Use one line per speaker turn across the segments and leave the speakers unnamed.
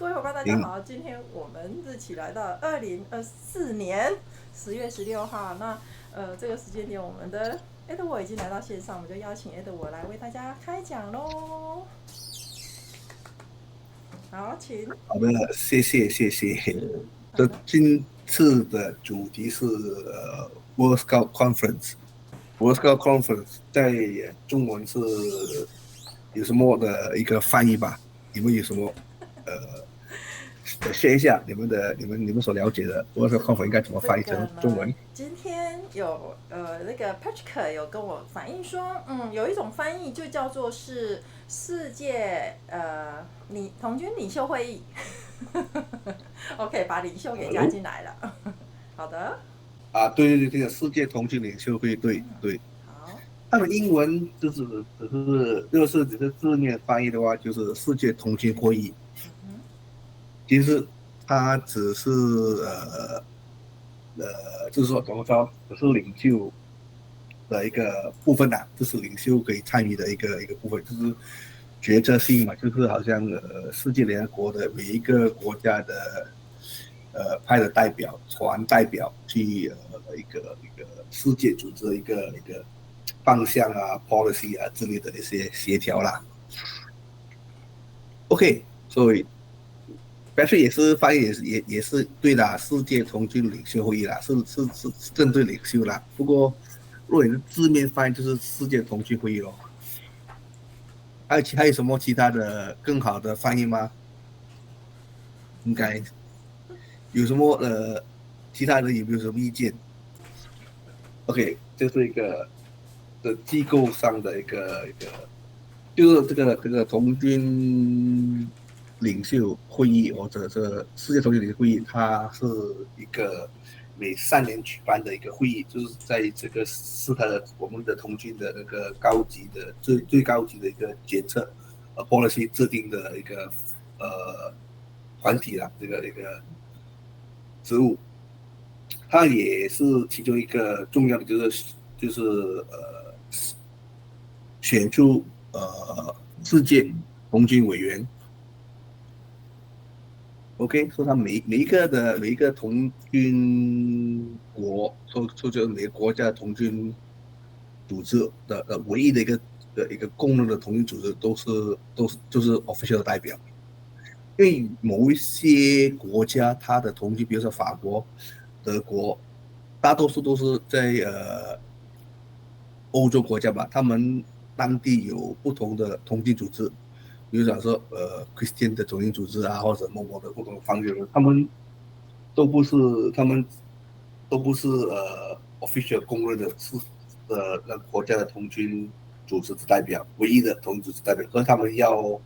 各位伙伴，大家好！今天我们一起来到2024年10月16号。那这个时间点，我们的 Edward 已经来到线上，我们就邀请 Edward 来为大家开讲喽。好，请。
好的，谢谢。这
好的。
今次的主题是World Scout Conference。World Scout Conference 在中文是有什么的一个翻译吧？你们有什么share一下你们所了解的 World Scout Conference 应该怎么翻译成中文？
今天有那个 Patrick 有跟我反映说，有一种翻译就叫做是世界童军领袖会议。OK， 把领袖给加进来了。好的。
啊，对，世界童军领袖会，对。
好。
他们英文就是只是字面翻译的话，就是世界童军会议。其实它只是就是说怎么说，只是领袖的一个部分啊，就是领袖可以参与的一个部分，就是决策性嘛，就是好像世界联合国的每一个国家的派的团代表去一个世界组织的一个方向啊 policy 啊之类的一些协调啦。OK， 所以Patrick 也是翻译也是对啦，世界童军领袖会议啦，是针对领袖啦。不过如果你是字面翻译，就是世界童军会议咯。还有什么其他的更好的翻译吗？应该有什么其他人有没有什么意见 ？OK， 这是一个的机构上的一个，就是这个童军领袖会议或者这个世界童军领袖会议，它是一个每3年举办的一个会议，就是在这个是我们的童军的那个高级的最高级的一个决策policy 制定的一个团体啦，这个一个职务。它也是其中一个重要的，就是选出世界童军委员。OK， 说他每一个童军国，就是每个国家的童军组织的唯一的一个公认的童军组织就是 official 的代表。因为某一些国家，它的童军，比如说法国、德国，大多数都是在欧洲国家吧，他们当地有不同的童军组织，比如讲说Christian 的童军组织啊，或者某的不同的方面，他们都不是official 公认的那国家的童军组织代表，唯一的童军组织代表，所以他们要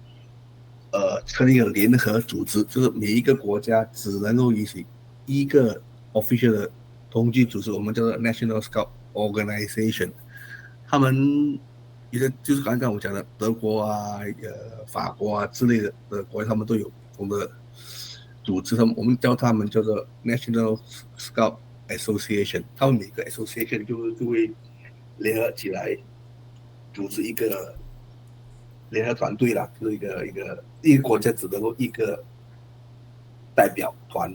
成立一个联合组织，就是每一个国家只能够允许一个 official 的童军组织，我们叫做 National Scout Organization。他们就是刚刚我讲的德国啊、法国啊之类的国家，他们都有不同的组织，我们叫他们叫做 National Scout Association。他们每个 association 就会联合起来组织一个联合团队啦，就是一个国家只能够一个代表团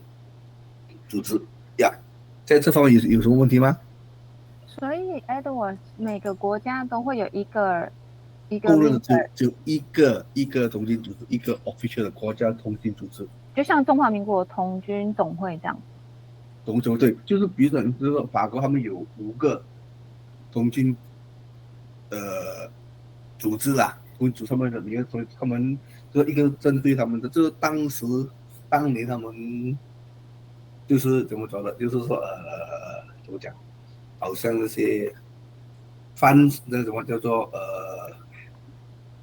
组织呀。在这方面有什么问题吗？
所以 Edward 每个国家都会有一个
公认的就一个童军组织，一个 official 的国家童军组织，
就像中华民国童军总会这样。
对，就是比如说法国他们有5个童军组织啦，他们的他们就一个针对他们的，就是当年他们就是怎么说的，就是说怎么讲，好像那些那什么叫做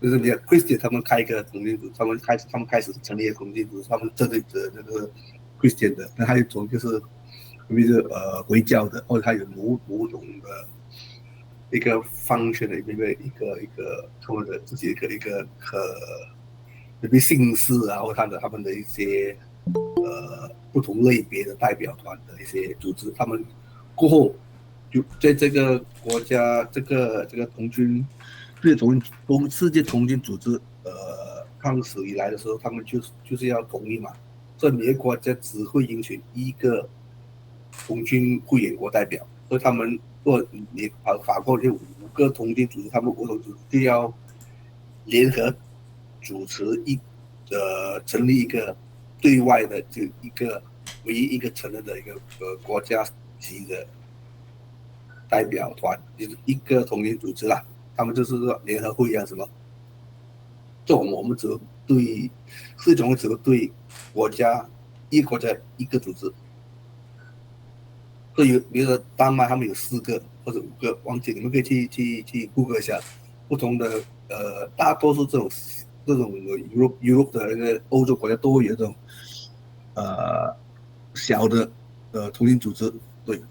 就是你看 Christian 他们开一个童军组，他们开始成立一个童军组，他们针对的那个 Christian 的，那还有一种就是比如回教的，或者他有某种的一个function的一个他们的自己一个姓氏啊，或他们的一些不同类别的代表团的一些组织，他们过后就在这个国家这个童军世界童军组织开始以来的时候，他们就是要统一嘛，所以每个国家只会允许一个童军会员国代表，所以他们你法国有5个童军组织，他们5个组织就要联合主持成立一个对外的就唯一一个承认的一个国家级的代表团，就是一个童军组织啦。他们就是说联合会一样什么，这种我们只对是种只对一个国家一个组织。所以比如说丹麦他们有4个或者5个，忘记你们可以去 Google 一下，不同的大多数这种Europe 的那个欧洲国家都会有这种小的童军组织，对，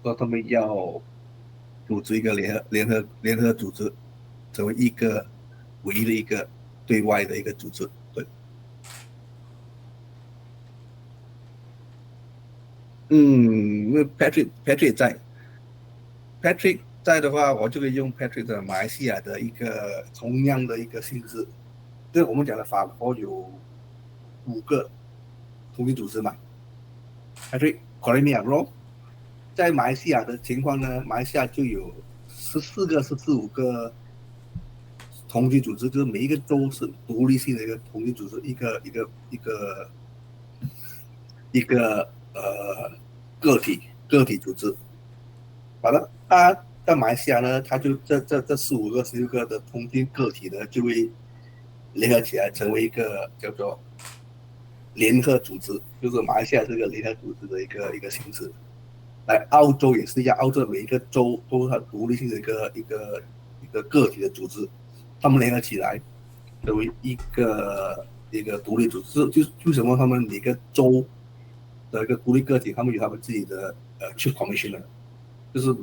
说他们要组织一个联合组织，成为一个唯一的一个对外的一个组织，对。因为 Patrick 在的话，我就可以用 Patrick 的马来西亚的一个同样的一个性质。就是我们讲的法国有5个童军组织嘛 ，Patrick correct me I'm wrong。在马来西亚的情况呢，马来西亚就有14个、15个童军组织，就是每一个州是独立性的一个童军组织，一个个体组织。好了，它在马来西亚呢，它就这15个、16个的童军个体呢，就会联合起来成为一个叫做联合组织，就是马来西亚这个联合组织的一个形式。来，澳洲也是一样，澳洲每一个州都是它独立性的一个个体的组织，他们联合起来成为一个独立组织。就什么他们每个州的一个独立个体，他们有他们自己的chief commissioner， 就是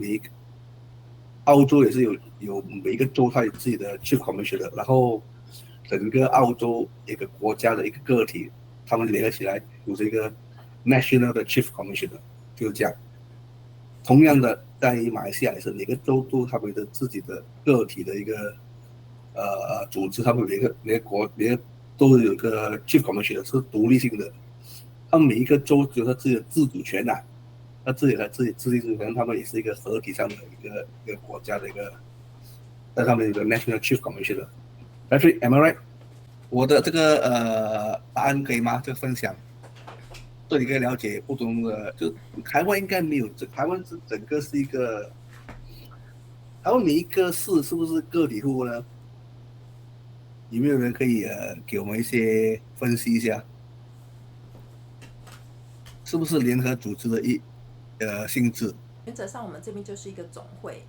澳洲也是有每一个州它有自己的 chief commissioner， 然后整个澳洲一个国家的一个个体，他们联合起来组成一个 national 的 chief commissioner， 就是这样。同样的，在马来西亚也是每个州都他们的自己的个体的一个组织，他们每个都有一个 chief commissioner 是独立性的，他们每一个州有他自己的自主权呐，他自己自立自权，他们也是一个合体上的一个国家的一个，在他们有个 national chief commissioner。Patrick, am I right？ 我的这个答案可以吗？这个分享，对你可以了解不同的，就台湾应该没有，台湾是整个是一个，台湾每一个市是不是个体户呢？有没有人可以给我们一些分析一下？是不是联合组织的性质？
原则上，我们这边就是一个总会，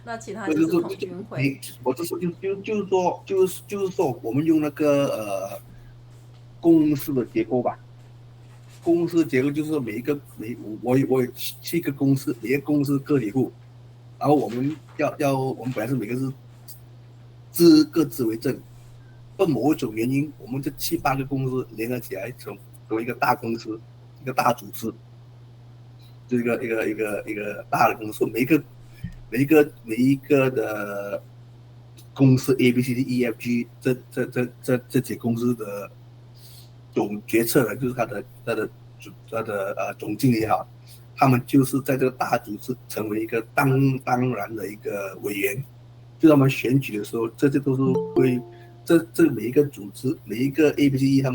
那其他就是童军会。
我是说，就是说，我们用那个公司的结构吧。公司结构就是说，我有7个公司，每个公司个体户，然后我们我们本来是每个是各自为政，或某一种原因，我们这7、8个公司联合起来成为一个大公司，一个大组织，就一个大的公司，每一个的公司 A B C D E F G 这几公司的总决策人，就是他的总经理也好，他们就是在这个大组织成为一个当然的一个委员，就他们选举的时候，这些都是会这每一个组织每一个 A B C D 他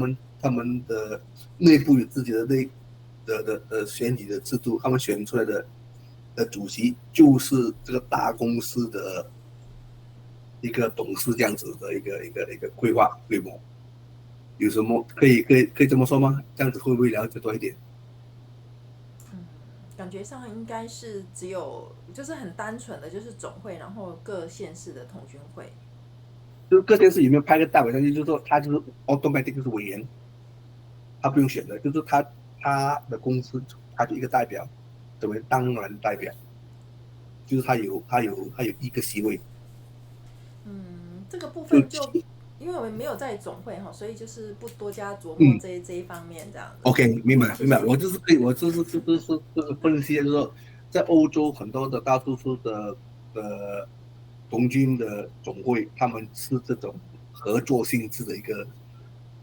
们的内部有自己的选举的制度，他们选出来的主席就是这个大公司的一个董事这样子的一个规模。有什么可以这么说吗？这样子会不会了解多一点？
感觉上应该是只有就是很单纯的就是总会，然后各县市的童军会。
就是各县市里面派个代表上去，就是说他就是 automatic 就是委员，他不用选的，就是他的公司他就一个代表，成为当然代表，就是他有一个席位。
这个部分就因为我们没有在总会哈，所以就是不多加琢磨这一方面这样子。
OK， 明白。我就是分析，就是说，在欧洲很多的大多数的童军的总会，他们是这种合作性质的一个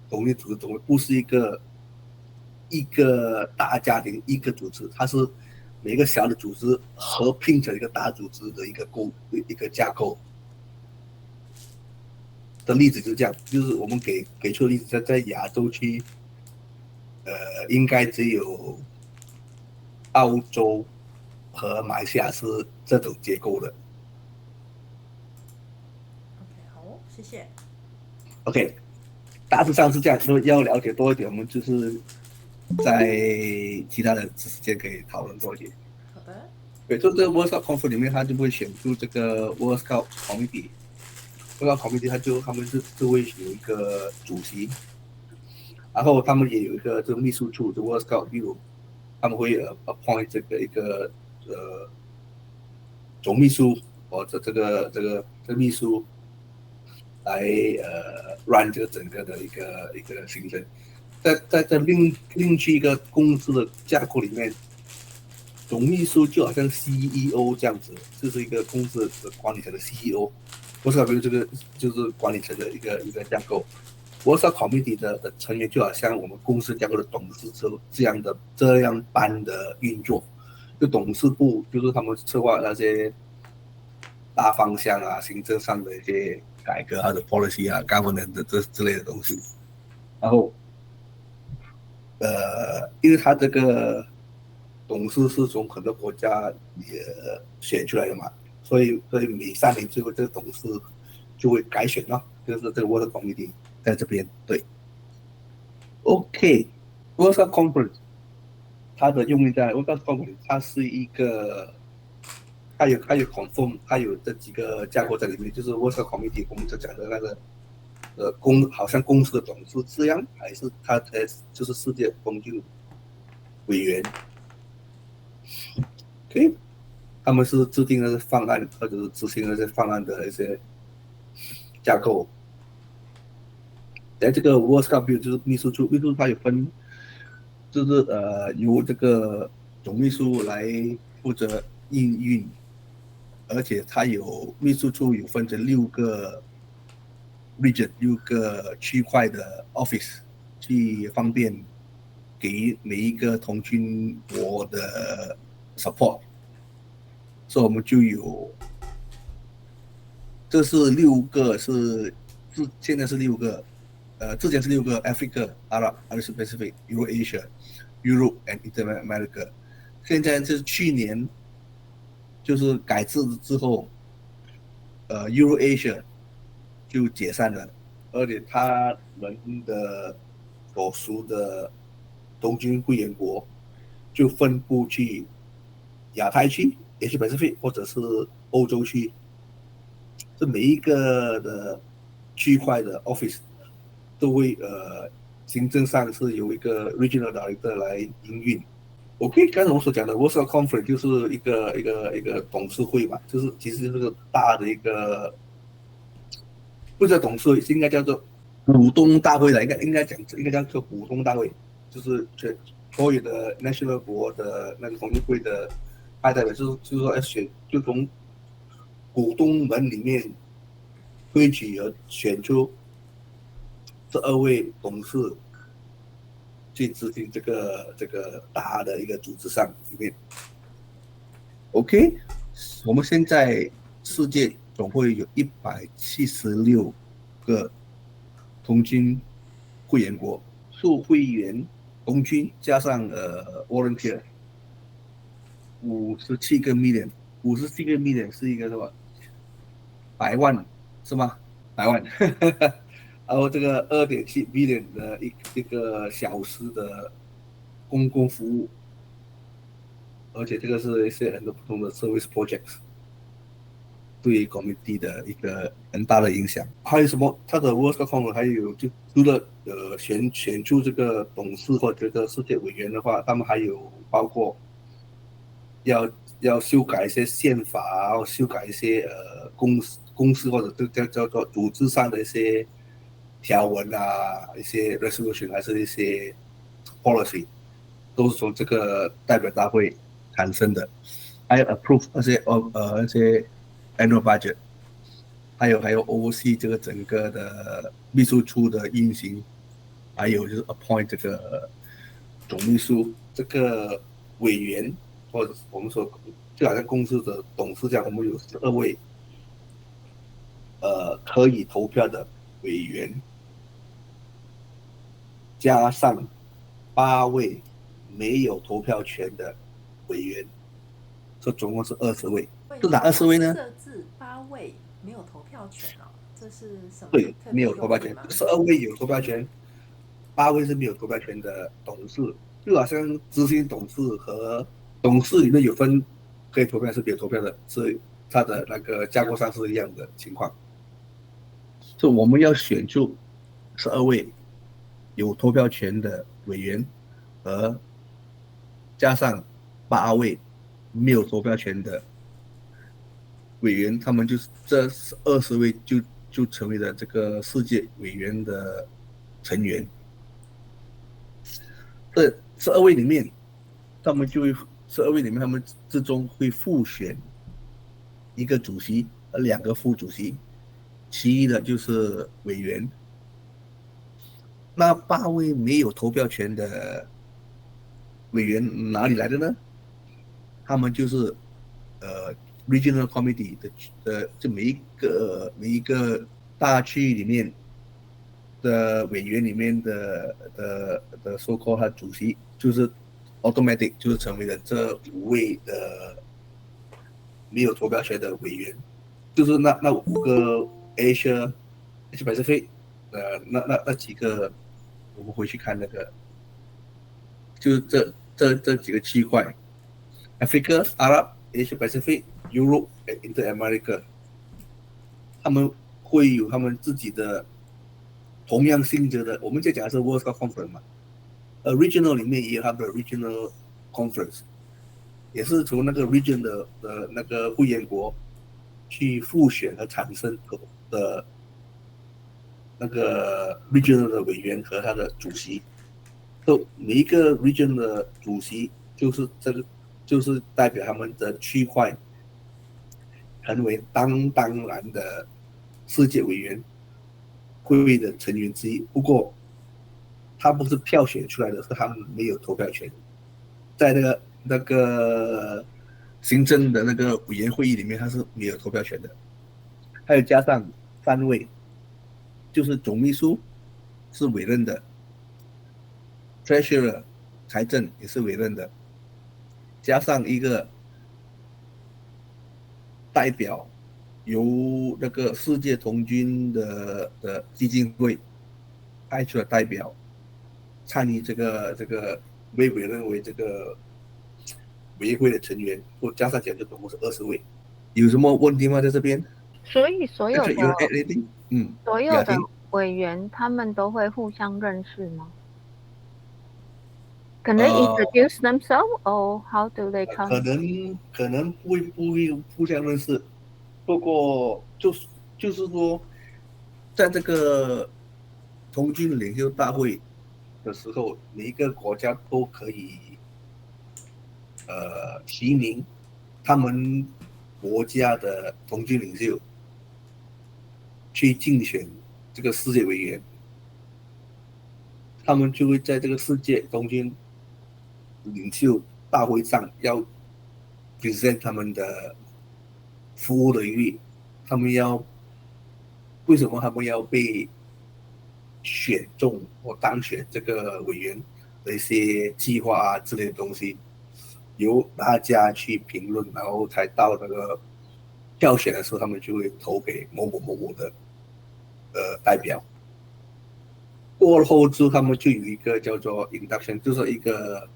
同一组织总会，不是一个大家庭一个组织，它是每个小的组织合并成一个大组织的一个架构。的例子就这样，就是我们给出的例子，在亚洲区，应该只有澳洲和马来西亚是这种结构的。
OK， 好，谢谢。
OK， 大致上是这样。如果要了解多一点，我们就是在其他的时间可以讨论多一点。
好的。
对，就这个 World Cup Conference 里面，他就会选出这个 World Cup Committee。World Cup Committee 他们就会有一个主席，然后他们也有一个这个秘书处，就 World Cup Bureau， 他们会appoint 这个一个总秘书或者这个秘书来run 这个整个的一个行程。在另去一个公司的架构里面，总秘书就好像 CEO 这样子，就是一个公司的管理层的 CEO。World Cup 这个就是管理层的一个架构。World Cup Committee 的成员就好像我们公司架构的董事这样般的运作。就董事部就是他们策划那些大方向啊，行政上的一些改革或者 policy 啊 governance 的之类的东西。然后因为他这个董事是从很多国家也选出来的嘛，所以每3年之后这个董事就会改选了，就是这个 World Committee 在这边。对 ，OK，World Conference 它的用意在 World Conference 它是一个，它有 confirm， 它有这几个架构在里面，就是 World Committee 我们就讲的那个好像公司的董事这样，还是它就是世界风景委员。OK， 他们是制定那些方案或者是执行那些方案的一些架构。在这个 World Cup 就是秘书处它有分，就是由这个总秘书来负责营运，而且它有秘书处有分成6个 region 6个区块的 office， 去方便给每一个同军国的 support。所以我们就有，这是6个现在是6个，之前是6个 Africa、Arab、Asia Pacific、Eurasia、Europe and Inter-America， 现在是去年就是改制之后，Eurasia 就解散了，而且他们的所属的东军会员国就分布去亚太区，也是 Pacific 或者是欧洲区，这每一个的区块的 office 都会行政上是由一个 regional director 来营运。OK， 刚才我所讲的 World Conference 就是一个董事会嘛，就是其实就是大的一个，不叫董事会，应该叫做股东大会了，应该叫做股东大会，就是所有的 national 国的那个同学会的派代表，就是说要选，就从股东们里面推举而选出这2位董事，去执行这个大的一个组织上里面。OK， 我们现在世界总会有176个童军会员国，数会员童军加上volunteer 57个 million，57个 million 是一个什么100万是吗？100万，然后这个2.7 billion 的一个小时的公共服务，而且这个是一些很多不同的 service projects， 对 community 的一个很大的影响。还有什么？它的 World Conference 还有就除了选出这个董事或者这个世界委员的话，他们还有包括要修改一些宪法，然后修改一些公司或者叫做组织上的一些条文啊，一些 resolution 还是一些 policy， 都是从这个代表大会产生的。还有 approve 那些annual budget。还有 oversee 这个整个的秘书处的运行，还有就是 appoint 这个总秘书这个委员，或者我们说就好像公司的董事这样，我们有12位可以投票的委员，加上8位没有投票权的委员，这总共是20位。是哪20位呢？
设置8位没有投票权哦，这是什么？
对，没有投票权。12位有投票权，8位是没有投票权的董事，就好像执行董事和董事里面有分可以投票是没有投票的，是它的那个架构上是一样的情况。就我们要选出12位有投票权的委员，和加上8位没有投票权的委员，他们就是这20位就成为了这个世界委员的成员。这12位里面，他们他们之中会复选一个主席和2个副主席，其余的就是委员。那8位没有投票权的委员哪里来的呢？他们就是Regional Committee 的这每一个大区域里面的委员里面的so-called 他主席，就是 automatic 就是成为了这5位的没有投票权的委员，就是那5个 Asia Pacific 那几个，我们回去看那个，就是这几个区块 ，Africa、Arab、Asia Pacific、Europe、Inter-America， 他们会有他们自己的同样性质的，我们在讲的是 World Conference 嘛，Regional 里面也有他们的 Regional Conference， 也是从那个 Region 的那个会员国去复选和产生的那个 Regional 的委员和他的主席，都每一个 Region 的主席就是代表他们的区块成为当然的世界委员会的成员之一。不过他不是票选出来的，是他们没有投票权，在那个行政的那个委员会议里面，他是没有投票权的。还有加上3位，就是总秘书是委任的 ，Treasurer 财政也是委任的，加上一个代表，由那个世界童军的基金会派出的代表参与这个被委任为这个委员会的成员，或加上起来就总共是20位。有什么问题吗？在这边？
所以所有的委员他们都会互相认识吗？可能 introduce themselves or how do they come？
可能不会互相认识，不过就是说，在这个童军领袖大会的时候，每一个国家都可以提名他们国家的童军领袖去竞选这个世界委员，他们就会在这个世界童军领袖大会上要 present 他们的服务的能力，为什么他们要被选中或当选这个委员的一些计划啊之类的东西，由大家去评论，然后才到那个票选的时候，他们就会投给某某的代表。过后之后，他们就有一个叫做 induction， 就是一个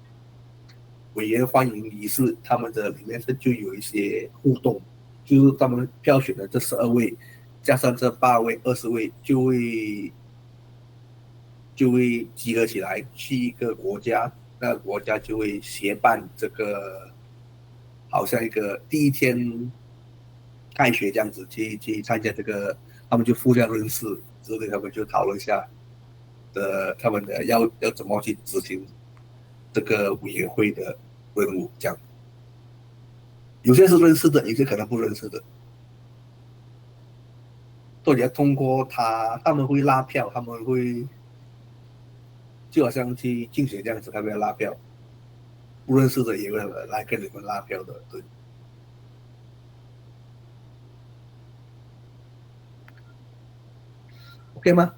委员欢迎仪式，他们的里面就有一些互动，就是他们票选的这12位，加上这8位、20位，就会集合起来去一个国家，那个国家就会协办这个，好像一个第一天开学这样子去参加这个，他们就互相认识之类，他们就讨论一下他们的要怎么去执行这个委员会的任务，这样。有些是认识的，有些可能不认识的。都要通过他们会拉票，他们会就好像去竞选这样子，他们要拉票，不认识的也会来跟你们拉票的，对。OK 吗？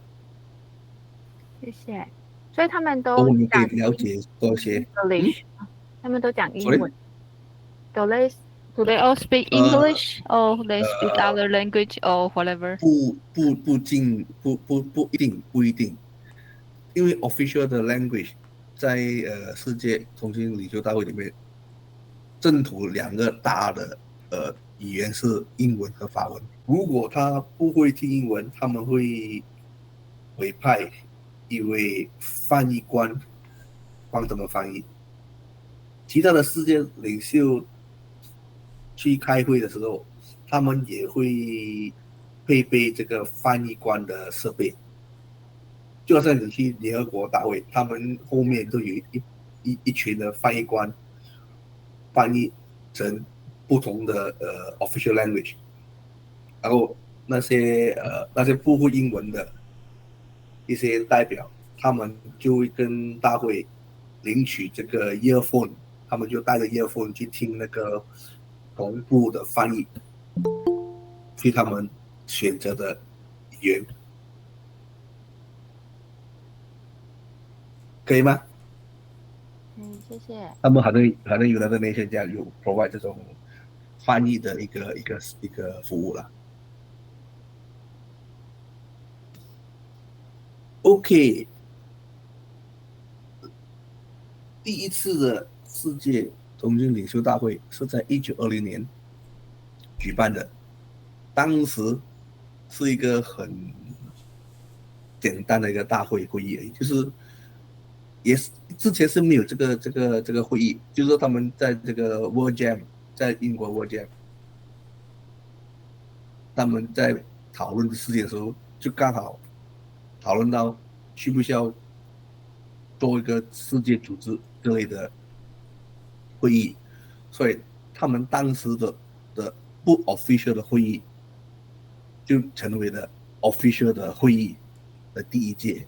谢谢。所以他们都
我们可以
讲
了解多些。
English，他们都讲英
所以
文。Do they all speak
呃
English or they speak
呃
other language or whatever？
不一定，因为 official 的 language 在世界通讯领袖大会里面，正统两个大的语言是英文和法文。如果他不会听英文，他们会委派一位翻译官帮他们翻译。其他的世界领袖去开会的时候，他们也会配备这个翻译官的设备。就好像你去联合国大会，他们后面都有一群的翻译官翻译成不同的official language，然后那些不会英文的一些代表，他们就会跟大会领取这个 earphone， 他们就带着 earphone 去听那个同步的翻译，去他们选择的语言，可以吗？
谢谢。
他们好像有的那些家有 provide 这种翻译的一个服务了。OK，第一次的世界童军领袖大会是在1920年举办的，当时是一个很简单的一个大会议而已，就是也是之前是没有这个会议，就是说他们在这个 World Jam， 在英国 World Jam， 他们在讨论事情的时候，就刚好讨论到需不需要做一个世界组织之类的会议，所以他们当时的不 official 的会议就成为了 official 的会议的第一届。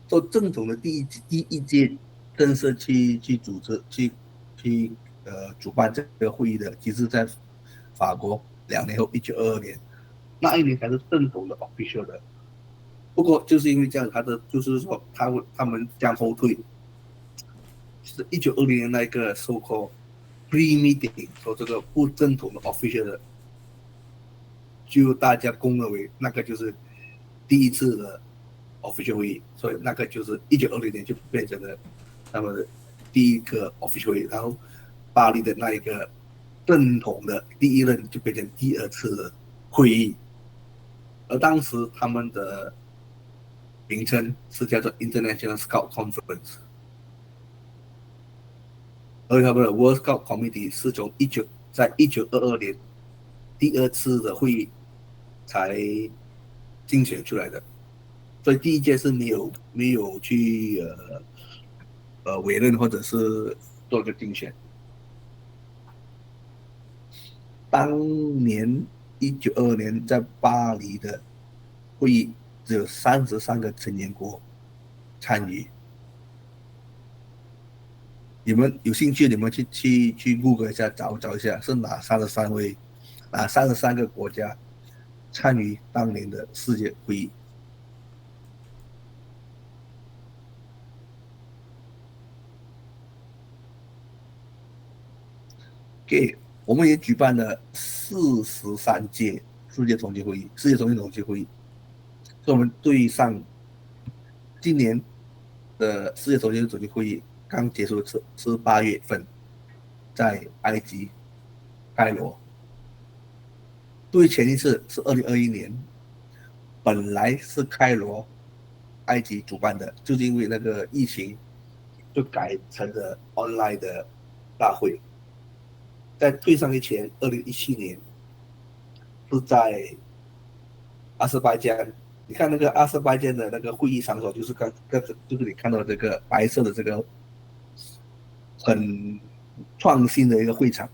做正统的第一届正式去组织去主办这个会议的，其实在法国2年后1922年，那一年才是正统的 official 的。不过就是因为这样，就是说他们将后退，就是1920年那个 so called pre-meeting， 说这个不正统的 official 的，就大家公认为那个就是第一次的 official 会议，所以那个就是1920年就变成了他们的第一个 official 会议，然后巴黎的那一个正统的第一任就变成第二次的会议，而当时他们的名称是叫做 International Scout Conference， 而他们的 World Scout Committee 是在1922年第二次的会议才竞选出来的，所以第一届是没有去委任或者是做个竞选。当年1922年在巴黎的会议只有33个成员国参与。你们有兴趣，你们去 Google 一下，找一下是哪33个国家参与当年的世界会议。OK， 我们也举办了43届世界统计会议，所以我们对上今年的世界统计会议刚结束是8月份，在埃及开罗。对前一次是2021年，本来是开罗埃及主办的，就是因为那个疫情，就改成了 online 的大会。在退上以前，2017年是在阿塞拜疆。你看那个阿塞拜疆的那个会议场所，就是你看到这个白色的这个很创新的一个会场。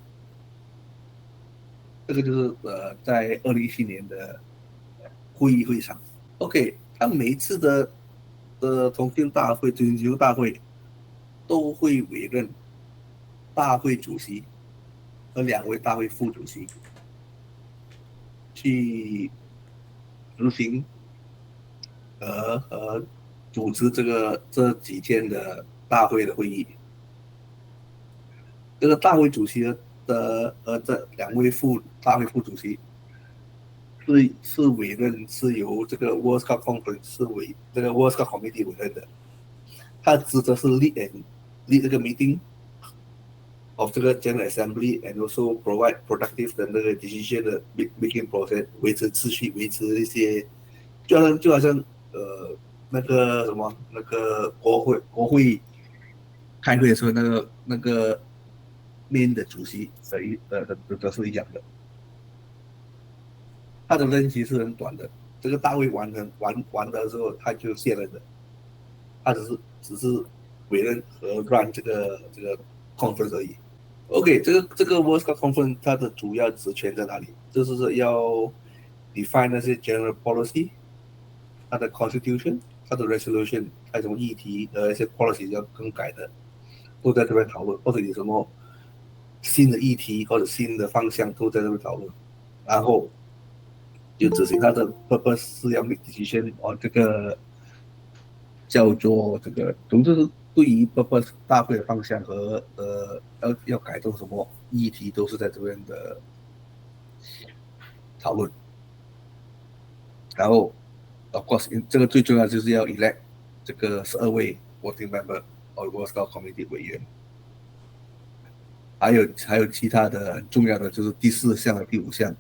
这个就是在2017年的会议会场。OK， 他每一次的同性大会、全球大会都会委任大会主席和2位大会副主席去执行和主持这几天的大会的会议。这个大会主席和这2位大会副主席是委任，是由这个 World Cup Conference 这个 World Cup Committee 委任的。他的职责是 lead 这个 meeting of 这个 General Assembly and also provide productive 的那个 decision 的 making process， 维持秩序，维持一些，就好像那个什么那个国会开会的时候那个面的主席的是一样的。他的任期是很短的，这个大会完的时候他就卸任的，他只是委任和 run 这个 conference 而已。OK， 这个 World Cup Conference 它的主要职权在哪里？就是要 define 那些 general policy， 它的 constitution， 它的 resolution， 还有什么议题的一些 policy 要更改的，都在这边讨论，或者有什么新的议题或者新的方向都在这边讨论，然后就执行它的 purpose 是要 make decision on 这个叫做这个，总之是对于 purpose 大会的方向和要改动什么议题都是在这边的讨论。然后 of course 这个最重要就是要 elect 这个12位 voting member or World Cup Committee 委员。还有其他的很重要的就是第4项和第5项，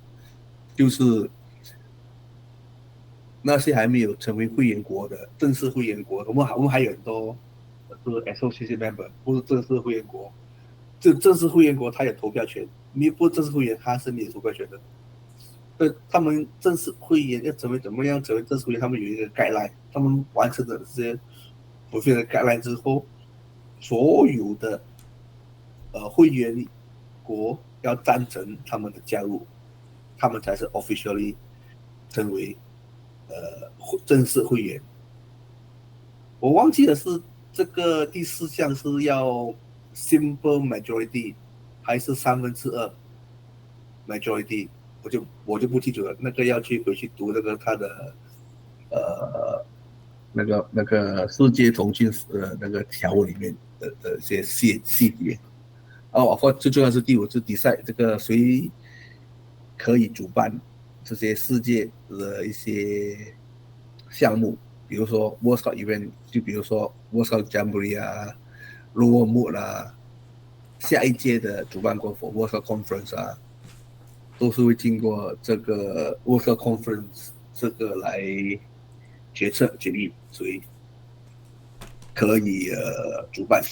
就是那些还没有成为会员国的正式会员国，我们还有很多是 associate member， 不是正式会员国。就正式会员国他有投票权，不正式会员他是没有投票权的。他们正式会员要怎么样成为正式会员，他们有一个 guideline， 他们完成了这些fulfill的 guideline 之后，所有的会员国要赞成他们的加入，他们才是 officially 成为正式会员。我忘记的是这个第4项是要 simple majority 还是2/3 majority， 我就不记住了，那个要回去读那个他的那个世界同性那个条文里面的一些细节。最重要是第5是decide这个谁可以主办这些世界的一些项目，比如说 World Cup Event， 就比如说 World Cup Jamboree 啊 Royal Moot 啊，下一届的主办国 World Cup Conference 啊，都是会经过这个 World Cup Conference 这个来决议谁可以主办。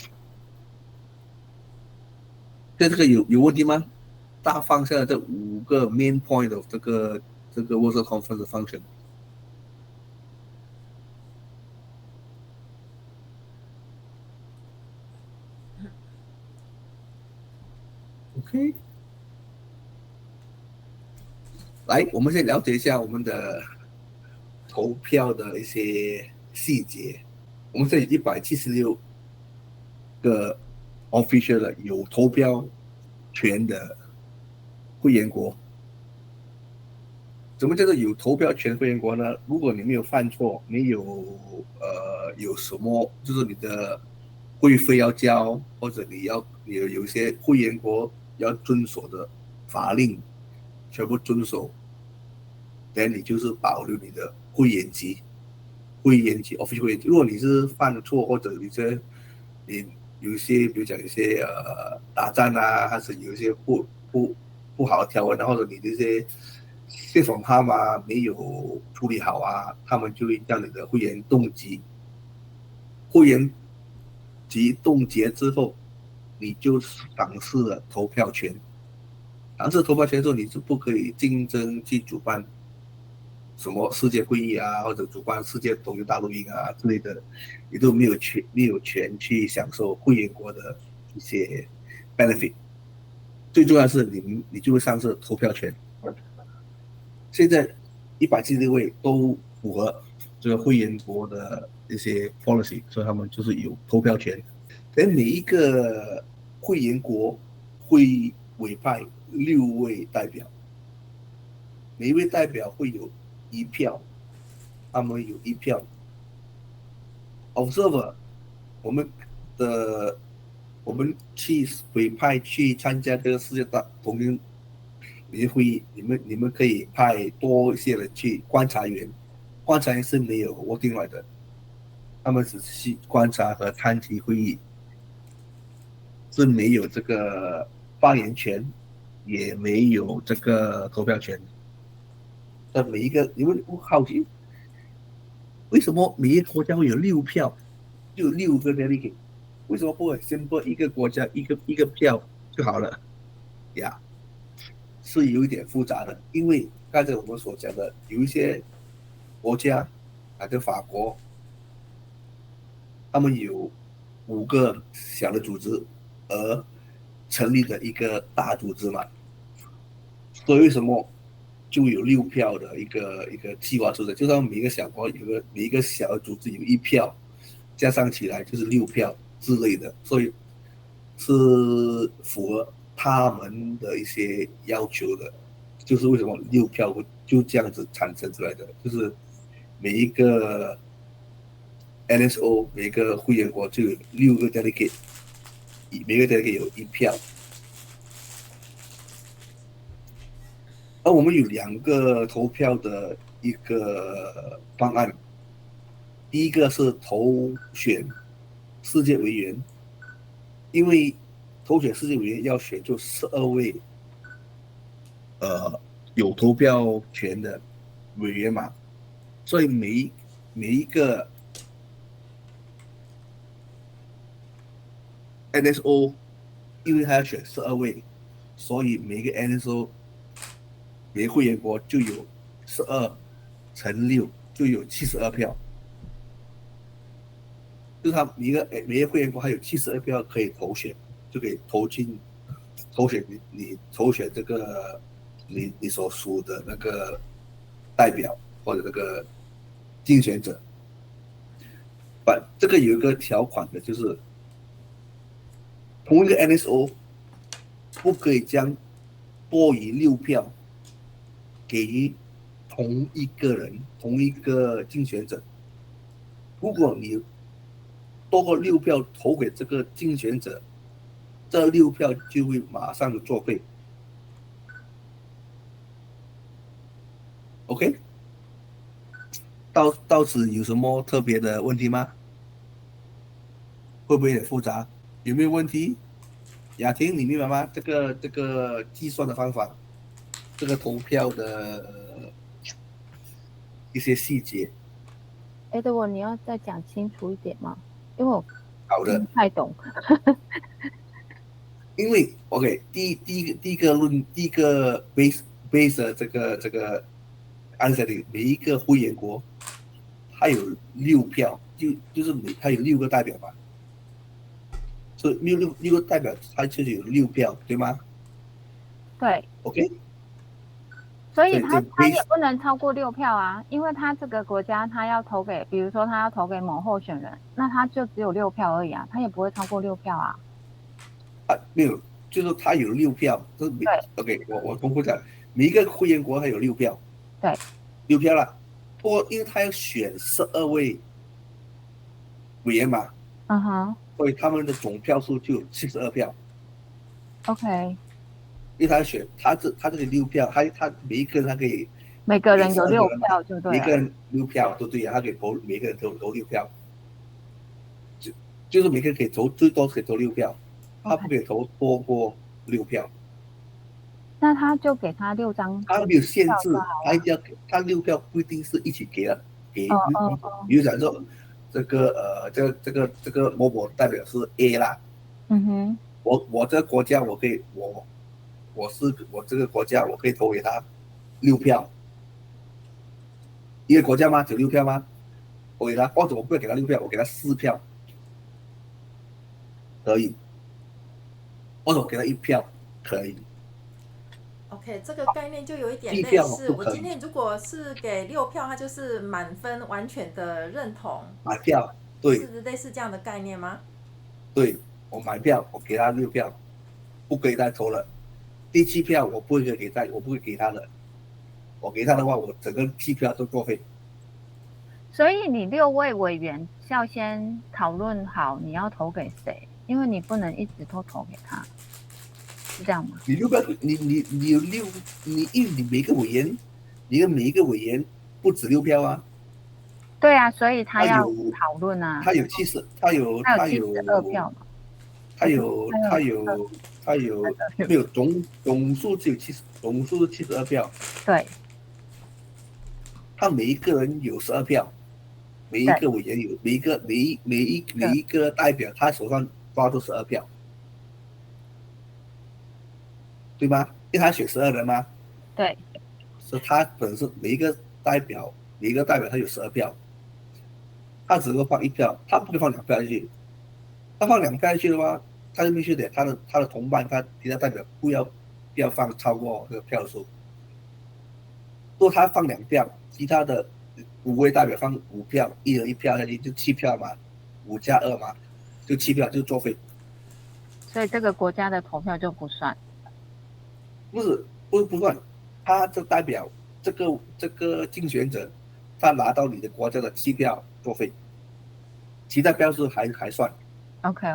这个有问题吗？大方向的这5个 main point of 这个 World Cup Conference 的 function。OK， 来，我们先了解一下我们的投票的一些细节。我们这里176个 official 的有投票权的会员国。怎么叫做有投票权会员国呢？如果你没有犯错，没有有什么就是你的会费要交，或者你有一些会员国要遵守的法令全部遵守，那你就是保留你的会员籍 official 会员籍。如果你是犯错，或者你有一些比如讲有些打仗啊，还是有一些不好的条文，或者你这些系统号码没有处理好啊，他们就会让你的会员冻结。会员籍冻结之后，你就丧失了投票权。丧失投票权之后，你就不可以竞争去主办什么世界会议啊，或者主办世界同性大录音啊之类的，你都没有权去享受会员国的一些 benefit。最重要的是你就会丧失投票权。现在176位都符合这个会员国的一些 policy， 所以他们就是有投票权。但每一个会员国会委派6位代表，每一位代表会有一票，他们有一票。observer， 我们的我们去委派去参加这个世界大同军联席会议，你们可以派多一些人去观察员，观察员是没有 voting right 的，他们只是去观察和参集会议，是没有这个发言权，也没有这个投票权。那每一个你们好奇，为什么每一个国家会有6票，就有6个 delegate？为什么不会先拨一个国家一个票就好了呀？是有一点复杂的，因为刚才我们所讲的，有一些国家，就法国，他们有5个小的组织而成立的一个大组织嘛，所以为什么就有6票的一个计划出的？就像每一个小国每一个小的组织有1票，加上起来就是6票之类的，所以是符合他们的一些要求的。就是为什么6票就这样子产生出来的，就是每一个 NSO 每个会员国就有6个 delegate， 每个 delegate 有1票。而我们有2个投票的一个方案，第一个是投选世界委员，因为投选世界委员要选就12位有投票权的委员嘛，所以每一个 NSO， 因为他要选12位，所以每个 NSO 每个会员国就有12乘6，就有72票。就是他每一个会员国还有72票可以投选，就可以投选你投选这个你所属的那个代表或者那个竞选者。这个有一个条款的，就是同一个 NSO 不可以将多于6票给予同一个人、同一个竞选者。如果你多过6票投给这个竞选者，这6票就会马上作废。OK， 到此有什么特别的问题吗？会不会有点复杂？有没有问题？雅婷，你明白吗？这个计算的方法，这个投票的一些细节。
Edward，你要再讲清楚一点吗？因为我
好的，
不太懂。
因为 OK， 第一个 base 的这个answer， 每一个会员国它有6票，就是它有6个代表嘛，所以六个代表它就是有6票，对吗？
对。
OK。
所以他也不能超过6票啊，因为他这个国家他要投给，比如说他要投给某候选人，那他就只有6票而已啊，他也不会超过6票啊。
没有，就是他有6票，对。OK， 我重复讲，每一个会员国他有6票，
对
，6票了。不过因为他要选12位委员嘛，所以他们的总票数就有72票。
OK。
因为他选他这个6票，他每一个人他可以
每个人有6票就对了，
每个人6票都对啊，他可以投每个人投6票，就是每个人可以投最多可以投6票，他不可以投多过6票。
那他就给他6张，
他没有限制，他一定要给他6票，不一定是一起给了，比如讲说这个某某代表是 A 啦，我这个国家我可以我这个国家我可以投给他6票，一个国家吗？只有6票吗？我给他，或者我不要给他6票，我给他4票，可以，或者我给他1票，可以。
OK，这个概念就有一点
弃票
类似。
不可以
我今天如果是给6票，它就是满分，完全的认同，
买票，对
是类似这样的概念吗？
对，我买票，我给他6票，不可以再投了。第7票我不会给他，我不会给他的。我给他的话，我整个7票都作废。
所以你6位委员要先讨论好你要投给谁，因为你不能一直都投给他，是这样吗？
你6票，你有6，因为你每个委员，你的每一个委员不止6票啊，
对啊，所以他要
他有
讨论啊。
他有70，他有
72票嘛。
他有他有他有没有总数只有70，总数是72票，
对
他每一个人有12票，每一个委员有每一个代表他手上抓住12票，对吗？因为他选12人吗？
对
是他本身每一个代表他有12票，他只能放1票，他不能放2票进去。他放2票进去的话，他就必须得他的同伴，他其他代表不要放超过这个票数。如果他放2票，其他的5位代表放5票，一人1票下去就7票嘛，5+2嘛，就7票就作废。
所以这个国家的投票就不算。
不算，他就代表这个竞选者，他拿到你的国家的7票作废，其他票数还算。
OK，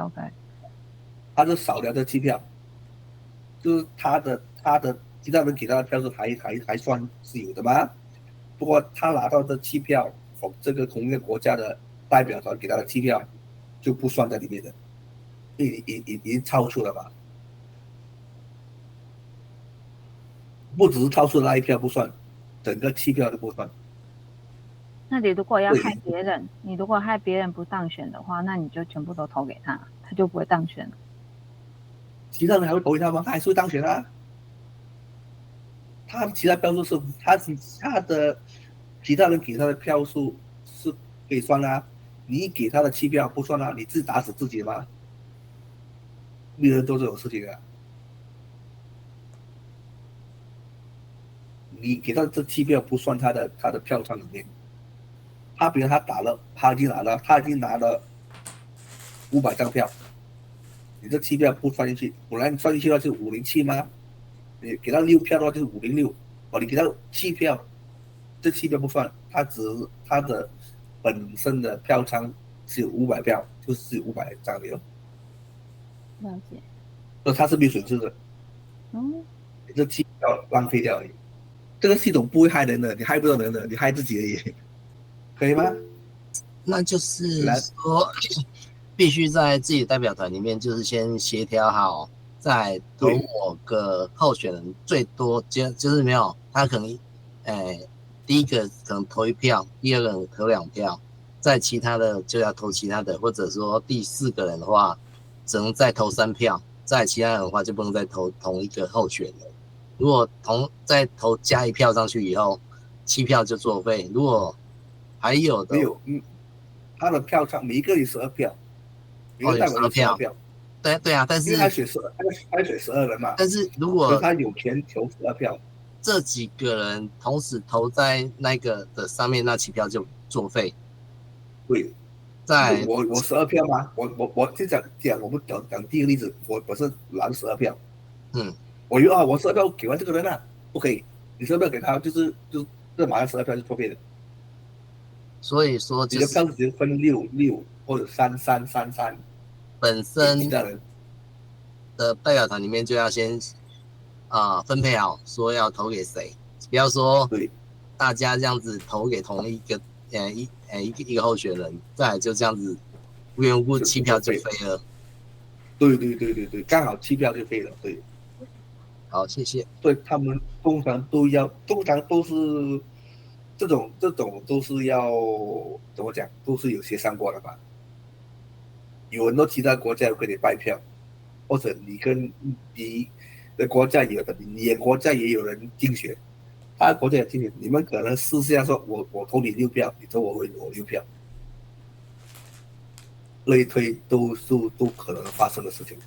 他是少了这7票，就是他的其他人给他的票数还算是有的吗？不过他拿到这7票，这个同一个国家的代表团给他的7票就不算在里面的，因为已经超出了嘛。不只是超出那1票不算，整个7票都不算。
那你如果要害别人，你如果害别人不当选的话，那你就全部都投给他，他就不会当选了。
其他人还会投给他吗？他还是会当选啊。他其他票数是他的其他人给他的票数是可以算啊，你给他的7票不算啊，你自己打死自己吗？没有人做这种事情啊。你给他这7票不算他的票仓里面，比如他已经拿了500张票，你这7票不算进去，本来你算进去的话是507吗？你给他6票的话就是506，你给他7票，这7票不算，他的本身的票仓是有500票，就是有500张的哟。
了解。
所以他是没有损失的。
嗯，
你这7票浪费掉而已。这个系统不会害人的，你害不到人的，你害自己而已，可以吗？
那就是说，必须在自己代表团里面，就是先协调好，在投某个候选人最多就是没有他可能，第一个可能投1票，第二个人投2票，在其他的就要投其他的，或者说第4个人的话，只能再投3票，在其他人的话就不能再投同一个候选人。如果再投加1票上去以后，7票就作废。如果还有的
没有，他的票仓每一个有12票，每个代表有12票。
对啊，但是
因为他选12人嘛，
但是如果
他有权投12票，
这几个人同时投在那个的上面，那7票就作废。
对，
在
我12票吗？我就讲，我们讲第一个例子，我是拿12票，我12票给完这个人了，不可以，你12票给他就是这马上12票就作废了。
所以说
你的票数只分6或者3
本身
的人
的代表团里面就要先分配好，说要投给谁，不要说大家这样子投给同一个一个候选人，再来就这样子无缘无故7票就飞了。
对，刚好7票就飞了，对。
好，谢谢。
对，他们通常都是这种都是要怎么讲，都是有协商过的吧？有很多其他国家有给你拜票，或者你跟你的国家你的国家也有人竞选，他的国家也竞选，你们可能私下说我投你6票，你投我6票，类推都可能发生的事情。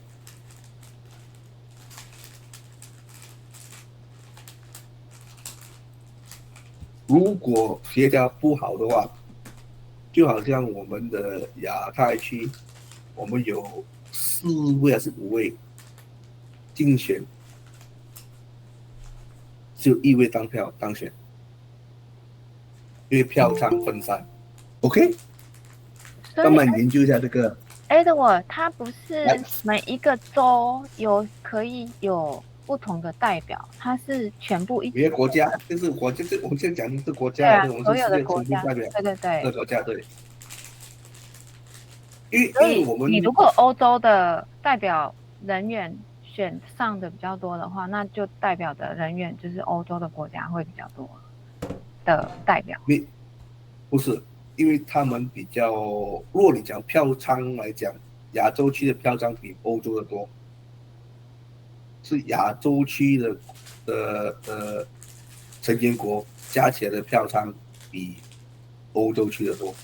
如果协调不好的话，就好像我们的亚太区，我们有4位还是5位竞选，只有1位当选，因为票仓分散。OK，
所以
慢慢研究一下这个。
Edward，它不是每一个州可以有不同的代表，它是全部一起。
每个国家就是国家，我们现在讲的是国家，
对啊，
我们
所有
是世界成
的国家，
绩代表，
对，
国家对。
所以
因为我们
你如果欧洲的代表人员选上的比较多的话，那就代表的人员就是欧洲的国家会比较多的代表。
不是，因为他们比较，如果你讲票仓来讲，亚洲区的票仓比欧洲的多，是亚洲区的成员国加起来的票仓比欧洲区的多。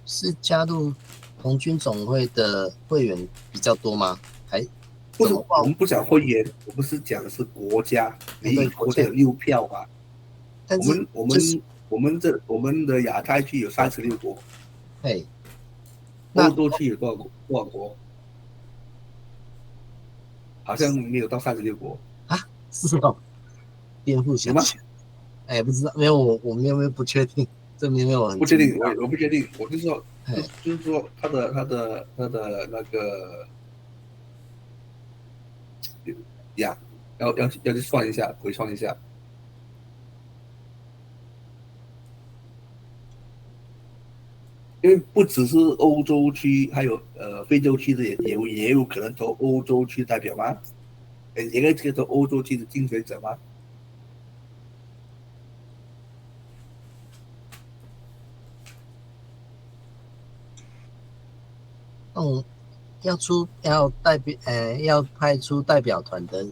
是加入童军总会的会员比较多吗？还
不是，我们不讲会员，我们是讲的是国家，每个国家有6票嘛。我们的亚太区有36国，
哎，
欧洲区有多少国？好像没有到36国
啊，是哦，颠覆想象。哎，不知道，没有我没有不确定，这边没有很
不确定，我不确定，我就是说，就是说他的那个呀，要去算一下，回算一下。因为不只是欧洲区，还有非洲区的也有可能投欧洲区代表吗？也可以投欧洲区的竞选者吗？
要派出代表团的，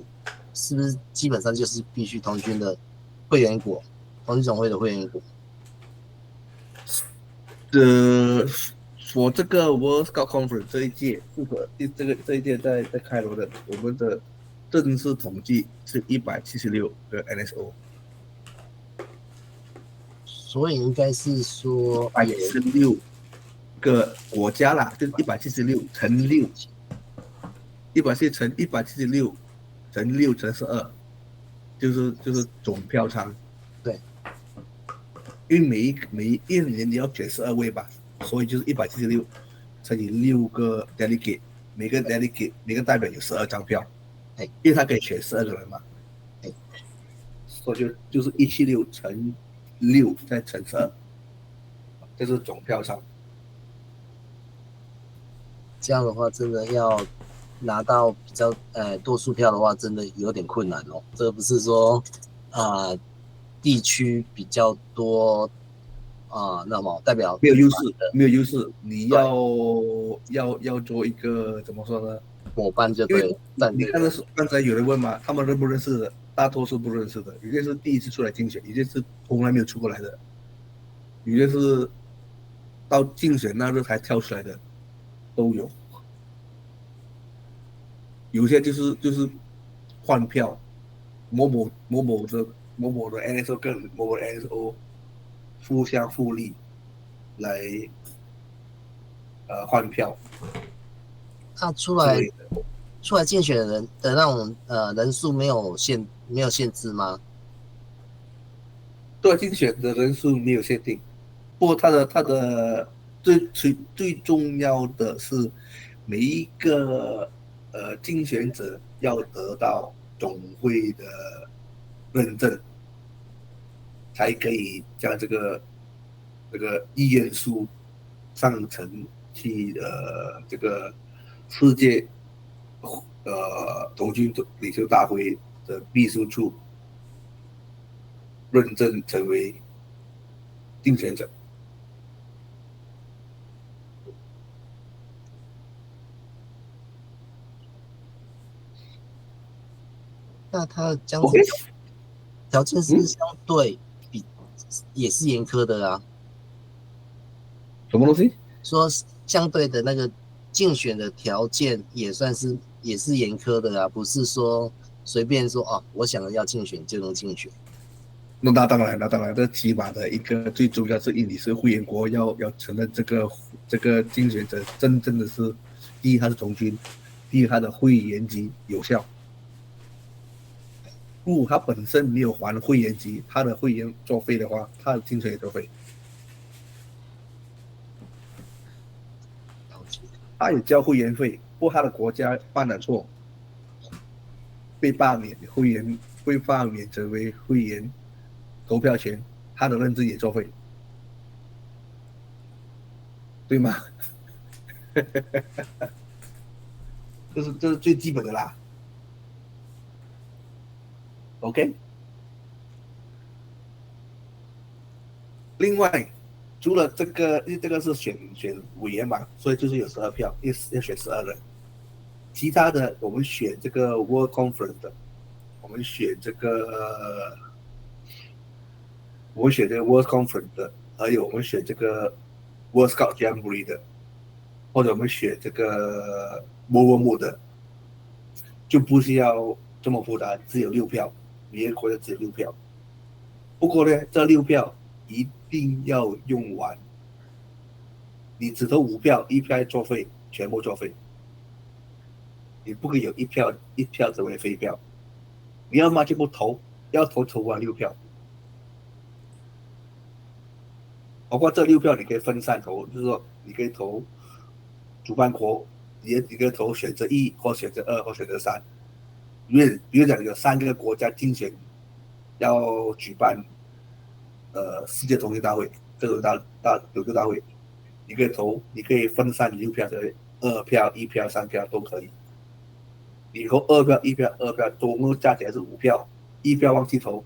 是不是基本上就是必须童军的会员国，童军总会的会员国？
我这个 World Scout Conference 这一届这一届在开罗的，我们的正式统计是176个 NSO，
所以应该是说
176个国家啦，就是176乘6，176乘6乘12，就是总票仓。
对，
因为每一年你要选12位吧，所以就是176乘以6个 delegate， 每个代表有12张票，因为他可以选12个人嘛，所以就是176乘6再乘12，这是总票仓。
这样的话，真的要拿到比较多数票的话，真的有点困难哦。这个不是说地区比较多那么代表
没有优势，你要做一个怎么说呢？
伙伴就对了。
你看刚才有人问嘛，他们认不认识的？大多数不认识的，有些是第一次出来竞选，有些是从来没有出过来的，有些是到竞选那日才跳出来的，都有。有些就是换票，某某的 NSO 跟某某的 NSO 互相互利来换票。
他出来竞选人的那种人数没有限制吗？
对，竞选的人数没有限定，不过他的最重要的是每一个竞选者要得到总会的认证，才可以将这个意愿书上呈去这个世界童军领袖大会的秘书处认证成为竞选者。
那他的这样子条件是相对也是严苛的啊。
什么东西？
说相对的那个竞选的条件也是严苛的啊，不是说随便说哦，我想要竞选就能竞选。
那当然，这起码的一个最重要是你是会员国要承认这个竞选者真正的是，第一他是从军，第二他的会员级有效。如果他本身没有还会员级，他的会员作废的话，他的竞选也作废。他有交会员费，不过他的国家办了错，被罢免会员，被罢免成为会员投票权，他的认知也作废，对吗？这是最基本的啦。OK。另外，除了这个，因为这个是选委员嘛，所以就是有12票，要选12人。其他的我们选这个 World Conference 的，我们选这个 World Conference 的，还有我们选这个 World Scout Jamboree 的，或者我们选这个 World 的，就不需要这么复杂，只有6票，每个国家只有6票。不过呢，这6票一定要用完，你只投5票，1票作废，全部作废。你不可以有一票成为废票，你要么就不投，要投完6票。包括这6票你可以分散投，就是说你可以投主办国，你可以投选择1或选择2或选择3。比如讲有3个国家竞选要举办世界同学大会，这个有个大会，你可以分散6票成为2票、1票、3票都可以。你投2票、1票、2票，总共加起来是5票，1票忘记投，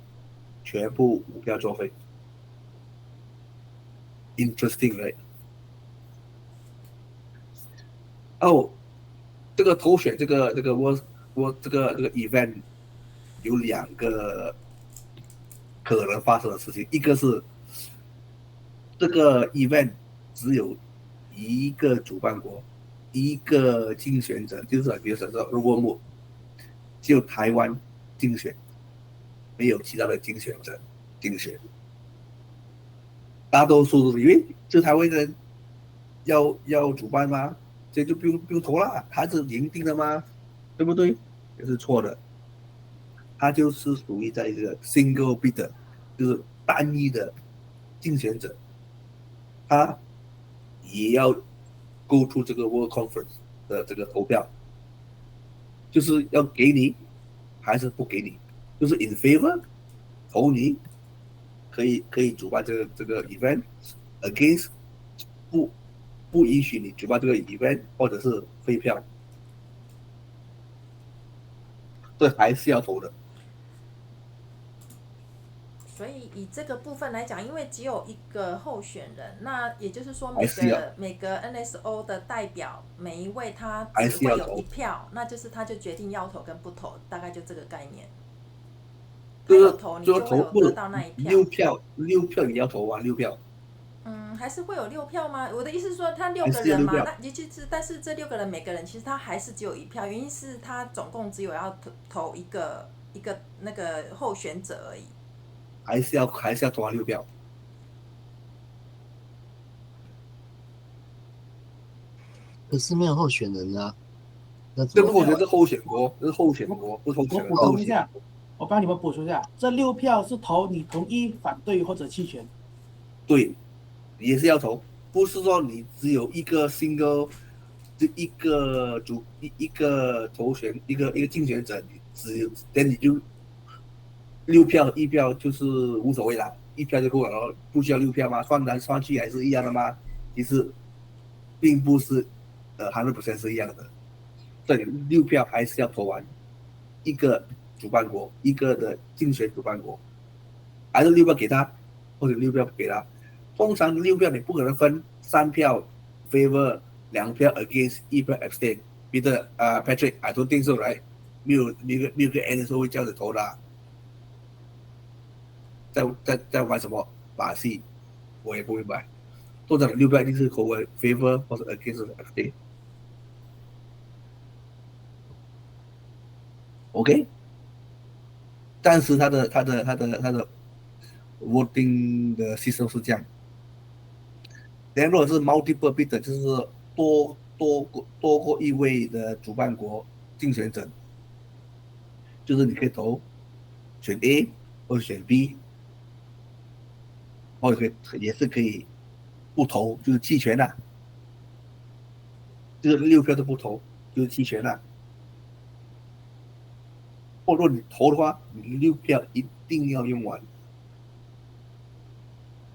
全部5票作废。Interesting, right? 哦，这个投选这个event 有2个可能发生的事情，一个是这个 event 只有一个主办国，一个竞选者，就是比如说如果只有台湾竞选，没有其他的竞选者竞选。大多数因为就台湾人要主办吗？所以就不用投了，他是赢定了吗？对不对？也是错的。他就是属于在一个 single bidder， 就是单一的竞选者，他也要 go to 这个 World Conference 的这个投票，就是要给你还是不给你，就是 in favor 投你，可以主办这个 event， against 不允许你举办这个 event， 或者是废票，这还是要投的。
所以以这个部分来讲，因为只有一个候选人，那也就是说每个 NSO 的代表，每一位他只会有1票，那就是他就决定要投跟不投，大概就这个概念。他有投，你就会有得到那1票。
6票你要投完6票。
还是会有6票吗？我的意思是说，他6个人嘛，那但是这6个人每个人其实他还是只有1票，原因是他总共只有要投一个那个候选者而已。
还是要投完6票。
可是没有候选人啊。
这个我觉得是候选国，这是候选国，不是候选人。
我补充一下，我帮你们补充一下，这6票是投你同意、反对或者弃权。
对，也是要投，不是说你只有一个 single， 就一个投选一个竞选者，你就6票1票就是无所谓啦，1票就够了，不需要6票吗？算来算去还是一样的吗？其实并不是100% 是一样的，这里6票还是要投完，一个主办国，一个的竞选主办国，还是6票给他，或者6票不给他。通常6票你不可能分3票 favor， 2票 against， 1票 abstain。Peter Patrick I don't think so right， 没有个 NSO 会这样子投的啊。在玩什么把戏，我也不明白。通常6票一定是投为 favor 或者 against abstain。OK， 暂时它的 voting 的 system 是这样。如果是 multiple bidder， 就是多过一位的主办国竞选者，就是你可以投选 A 或者选 B， 或者也是可以不投，就是弃权啦。就是6票都不投，就是弃权啦。或者说你投的话，你6票一定要用完。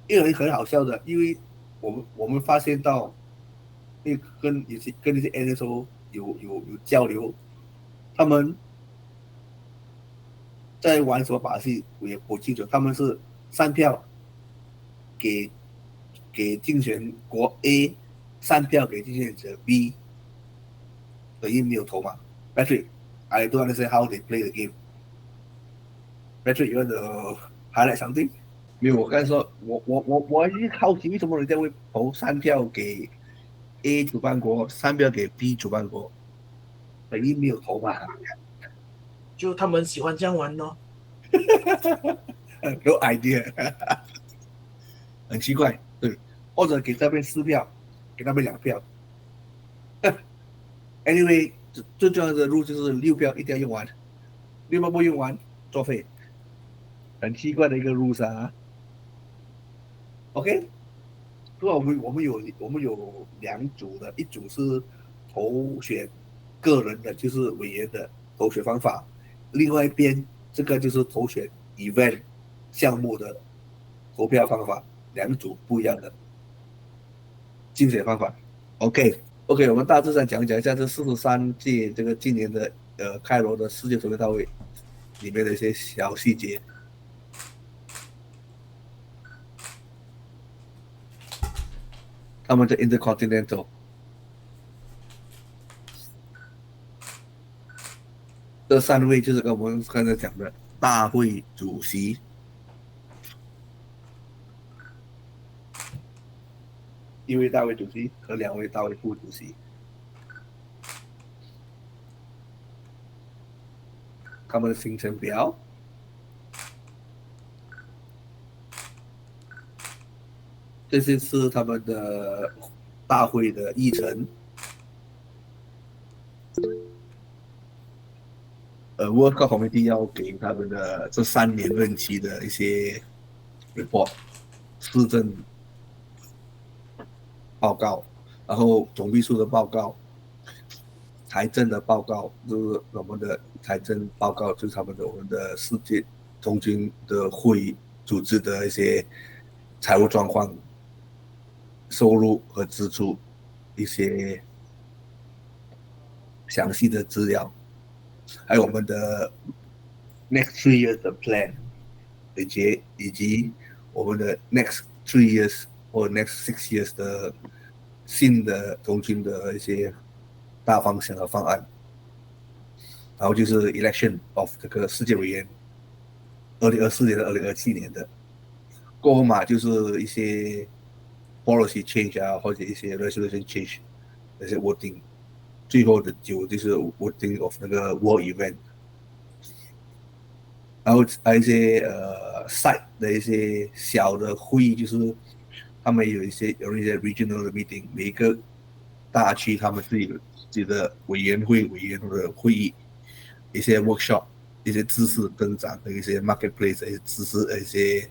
因为很好笑的，因为我们发现到，因为跟那些 NSO 有交流，他们在玩什么把戏我也不清楚，他们是3票给竞选国 A， 3票给竞选者 B， 等于没有投嘛。Patrick, I don't understand how they play the game. Patrick, you want to highlight something? 没有，我刚才说，我还是好奇为什么人家会投3票给 A 主办国，3票给 B 主办国，等于没有投嘛？
就他们喜欢这样玩咯。
No idea， 很奇怪，对，或者给这边4票，给那边2票。Anyway， 最重要的路就是6票一定要用完，6票不用完作废，很奇怪的一个路啊。OK， 我们有2组的，一组是投选个人的，就是委员的投选方法，另外一边这个就是投选 event 项目的投票方法，2组不一样的竞选方法。OK， 我们大致上讲一下这43届这个今年的开罗的世界足球大会里面的一些小细节。他们的 Intercontinental， 这3位就是跟我们刚才讲的大会主席，一位大会主席和2位大会副主席。他们的行程表，这些是他们的大会的议程。World Cup Committee 要给他们的这3年任期的一些 report， 施政报告，然后总秘书的报告，财政的报告，就是我们的财政报告，就是我们的世界中军的会议组织的一些财务状况、收入和支出，一些详细的资料，还有我们的 next 3 years 的 plan， 以及我们的 next 3 years 或 next 6 years 的新的中军的一些大方向和方案。然后就是 election of 这个世界委员，2024年的2027年的，过后嘛就是一些 policy change 啊，或者一些 resolution change 那些 wording， 最后的9就是 wording of 那个 world event， 然后还有一些side 的一些小的会议，就是他们有一些 regional 的 meeting， 每一个大区他们自己的委员会的会议，一些 workshop， 一些知识增长的一些 marketplace 的一些知识，一些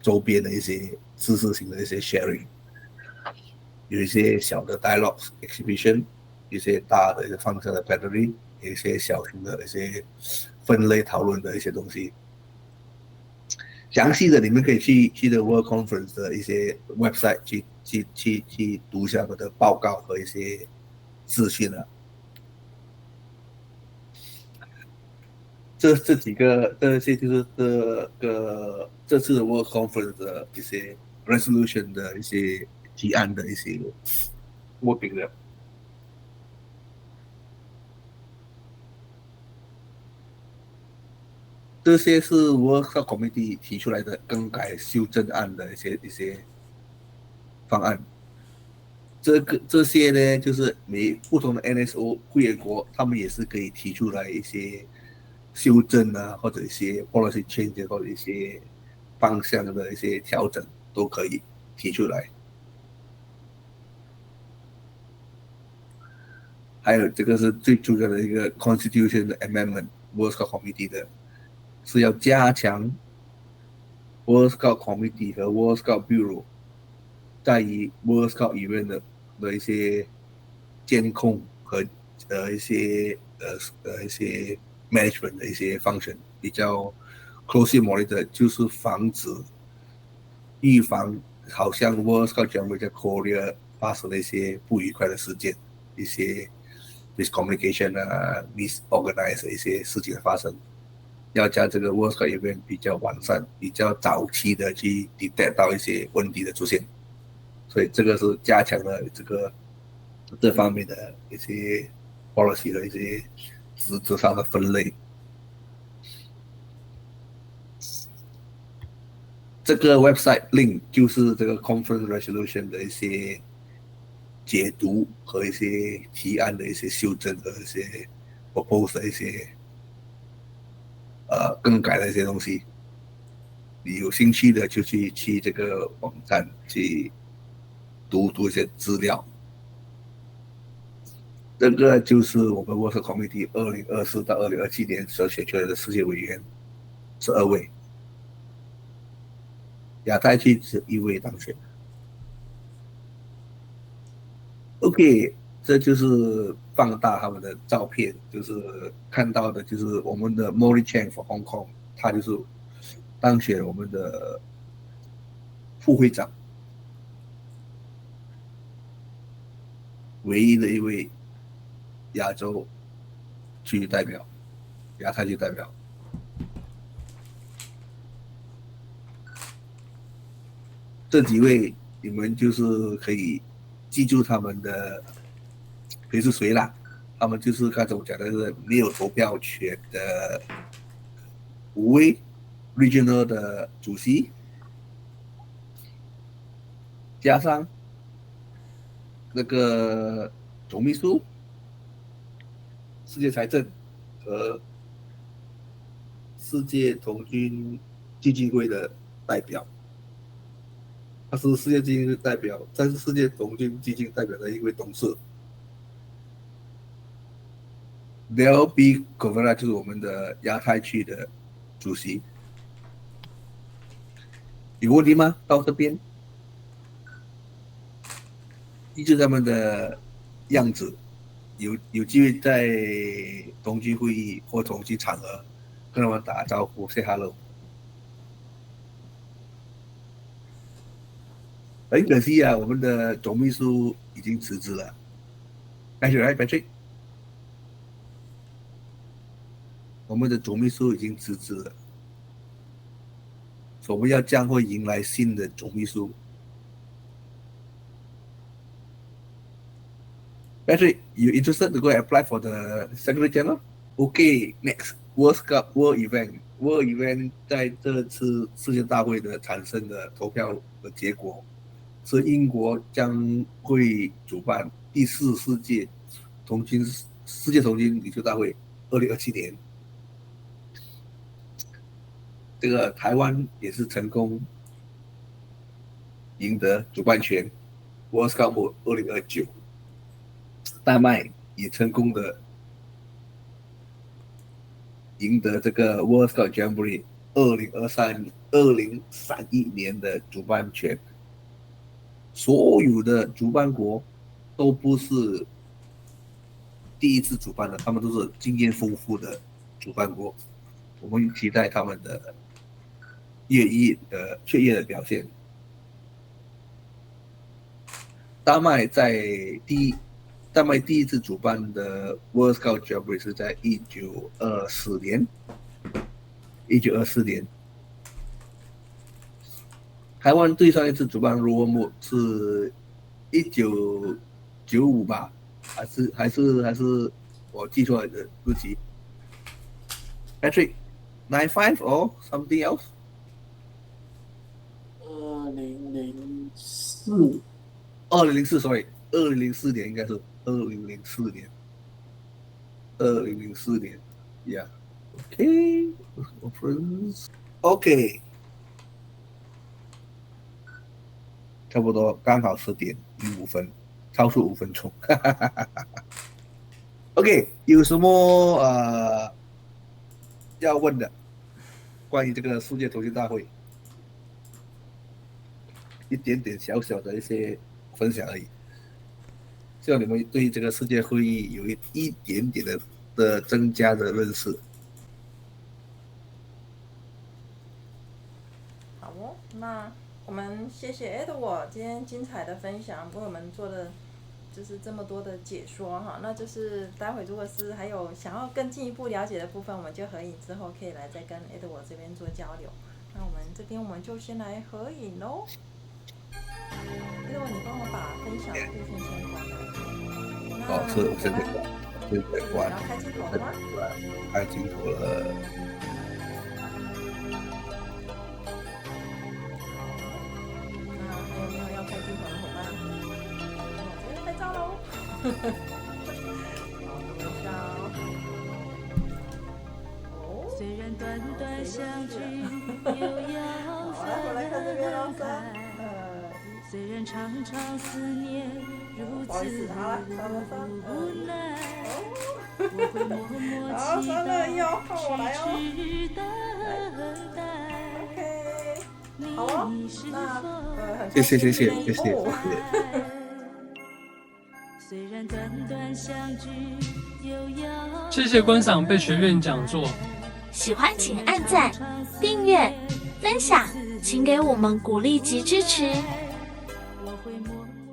周边的一些知识型的一些 sharing， 有一些小的 dialogue exhibition， 一些大的一些方向的 plenary， 有一些小型的一些分类讨论的一些东西。详细的你们可以去的 World Conference 的一些 website 去读一下我的报告和一些资讯啊。这几个这些就是这次的 World Conference 的一些 resolution 的一些提案的一些 working 的。这些是 World Cup Committee 提出来的更改修正案的一些方案。这些呢，就是不同的 NSO 会员国，他们也是可以提出来一些修正啊，或者一些 policy change 或者一些方向的一些调整都可以提出来。还有这个是最主要的一个 Constitution 的 Amendment World Scout Committee 的，是要加强 World Scout Committee 和 World Scout Bureau 在于 World Scout Event 的一些监控和一些management 的一些 function 比较 closely monitor， 就是预防好像 World Scout Jamboree 在 Korea 发生的一些不愉快的事件，一些 miscommunication 啊 misorganized 的一些事情的发生，要将这个 World Scout Event 比较完善，比较早期的去 detect 到一些问题的出现，所以这个是加强了这方面的一些 policy 的一些职责上的分类。这个 website link 就是这个 conference resolution 的一些解读和一些提案的一些修正和一些 propose 的一些更改的一些东西。你有兴趣的就去这个网站去读一些资料。这个就是我们 World Scout Committee 2024到2027年所选出来的世界委员12位，亚太区只1位当选。OK， 这就是放大他们的照片，就是看到的就是我们的 Mori Chang for Hong Kong， 他就是当选我们的副会长，唯一的一位亚洲区代表，亚太区代表。这几位你们就是可以记住他们的可以是谁啦？他们就是刚才我讲的是没有投票权的5位 regional 的主席，加上那个总秘书、世界财政和世界童军基金会的代表。他是世界基金代表，但是世界童军基金代表的一位董事。Del B. Covera 就是我们的亚太区的主席。有问题吗？到这边，依据他们的样子，有机会在童军会议或童军场合跟他们打招呼 ，say hello。很可惜啊，我们的总秘书已经辞职了。Patrick， 我们的总秘书已经辞职了，所以我们将会迎来新的总秘书。Patrick, you interested to go and apply for the Secretary General? Okay, next World Cup World Event 在这次世界大会的产生的投票的结果。是英国将会主办第4届世界童军领袖大会2027年。这个台湾也是成功赢得主办权 World Cup 2029，丹麦也成功的赢得这个 World Cup Jamboree 2031年的主办权。所有的主办国都不是第一次主办的，他们都是经验丰富的主办国。我们期待他们的雀跃的表现。丹麦第一次主办的 World Scout Jamboree 是在1924年。台湾对上一次主办 Royal Mode 是1995吧？还是我记错了的日期 ？Patrick, 95 or something else? 2004 sorry， 2004年应该是2004年，2004年 ，Yeah。OK， 差不多刚好10:05，超出5分钟。OK， 有什么要问的？关于这个世界通讯大会，一点点小小的一些分享而已。希望你们对这个世界会议有一点点的增加的认识。
好哦，那我们谢谢 Edward 今天精彩的分享，为我们做的就是这么多的解说哈。那就是待会如果是还有想要更进一步了解的部分，我们就合影之后可以来再跟 Edward 这边做交流。那我们这边我们就先来合影喽。Edward，你帮我把分享的部分先关了。
是我现在关，
要开镜头了吗？
开镜头了。
那还有没有要开镜头的伙伴？我这边拍照喽。好，微笑。哦。虽然短短相聚，又要分开。虽然常常思念，如此无奈，我会默默祈祷，痴痴等待。OK， 好哦，那
谢谢。
虽然短短相聚，又要
谢谢观赏贝学院讲座。
喜欢请按赞、订阅、分享，请给我们鼓励及支持。
我会默默